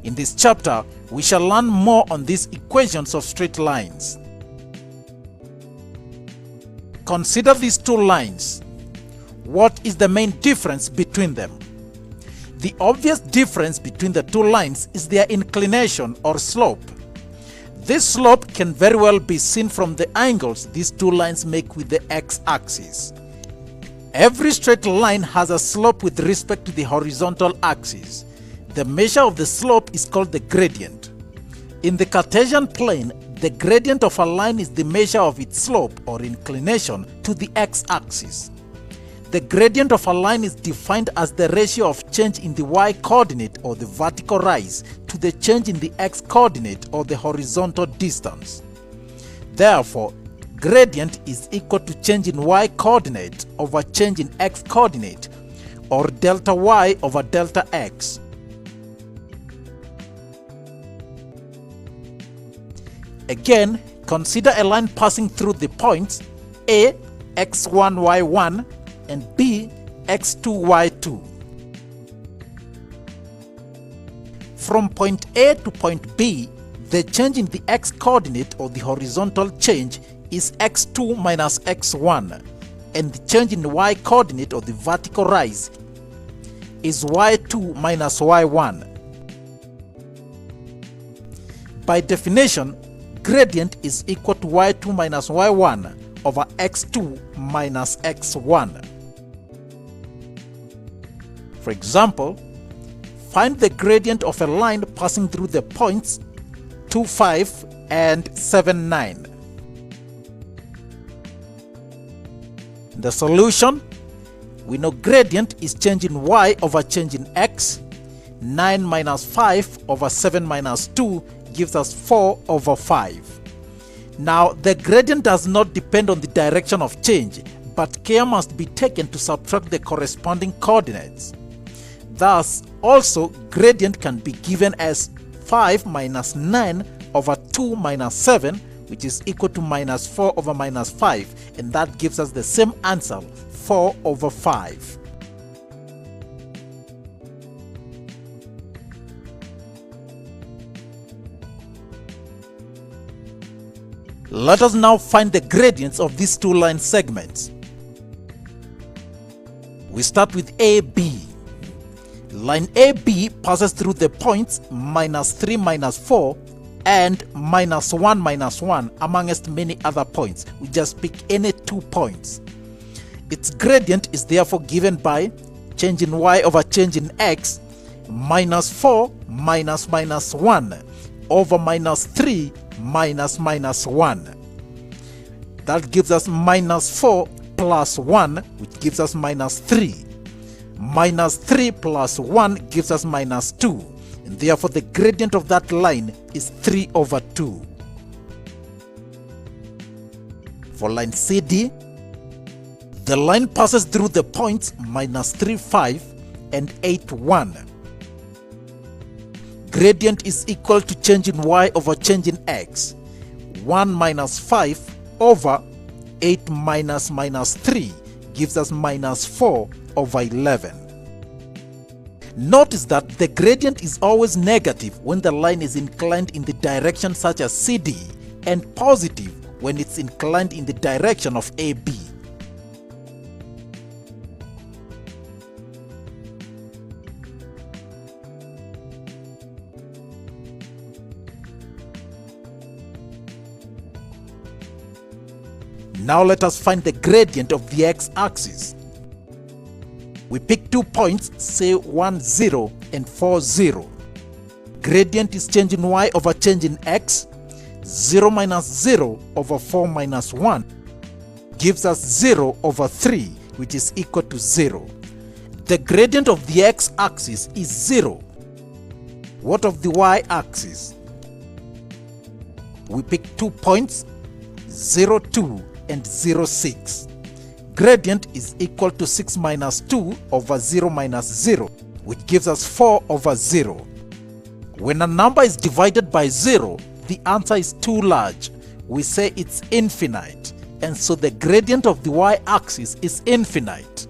In this chapter, we shall learn more on these equations of straight lines. Consider these two lines. What is the main difference between them? The obvious difference between the two lines is their inclination or slope. This slope can very well be seen from the angles these two lines make with the x-axis. Every straight line has a slope with respect to the horizontal axis. The measure of the slope is called the gradient. In the Cartesian plane, the gradient of a line is the measure of its slope or inclination to the x-axis. The gradient of a line is defined as the ratio of change in the y-coordinate or the vertical rise to the change in the x-coordinate or the horizontal distance. Therefore, gradient is equal to change in y-coordinate over change in x-coordinate, or delta y over delta x. Again, consider a line passing through the points A, x1, y1 and B, x2, y2. From point A to point B, the change in the x-coordinate or the horizontal change is x2 minus x1, and the change in the y-coordinate or the vertical rise is y2 minus y1. By definition, gradient is equal to y2 minus y1 over x2 minus x1. For example, find the gradient of a line passing through the points 2, 5 and 7, 9. In the solution, we know gradient is change in y over change in x. 9 minus 5 over 7 minus 2 gives us 4 over 5. Now, the gradient does not depend on the direction of change, but care must be taken to subtract the corresponding coordinates. Thus, also, gradient can be given as 5 minus 9 over 2 minus 7, which is equal to minus 4 over minus 5, and that gives us the same answer, 4 over 5. Let us now find the gradients of these two line segments. We start with AB. Line AB passes through the points minus 3 minus 4 and minus 1 minus 1 amongst many other points. We just pick any 2 points. Its gradient is therefore given by change in y over change in x, minus 4 minus minus 1 over minus 3 minus minus 1. That gives us minus 4 plus 1, which gives us minus 3. Minus 3 plus 1 gives us minus 2, and therefore the gradient of that line is 3 over 2. For line CD, the line passes through the points minus 3, 5 and 8, 1. Gradient is equal to change in y over change in x. 1 minus 5 over 8 minus minus 3 gives us minus 4 over 11. Notice that the gradient is always negative when the line is inclined in the direction such as CD, and positive when it's inclined in the direction of AB. Now let us find the gradient of the x-axis. We pick 2 points, say 1, 0 and 4, 0. Gradient is change in y over change in x. 0 minus 0 over 4 minus 1 gives us 0 over 3, which is equal to 0. The gradient of the x-axis is 0. What of the y-axis? We pick 2 points, 0, 2 and 0, 6. Gradient is equal to 6 minus 2 over 0 minus 0, which gives us 4 over 0. When a number is divided by 0, the answer is too large. We say it's infinite, and so the gradient of the y-axis is infinite.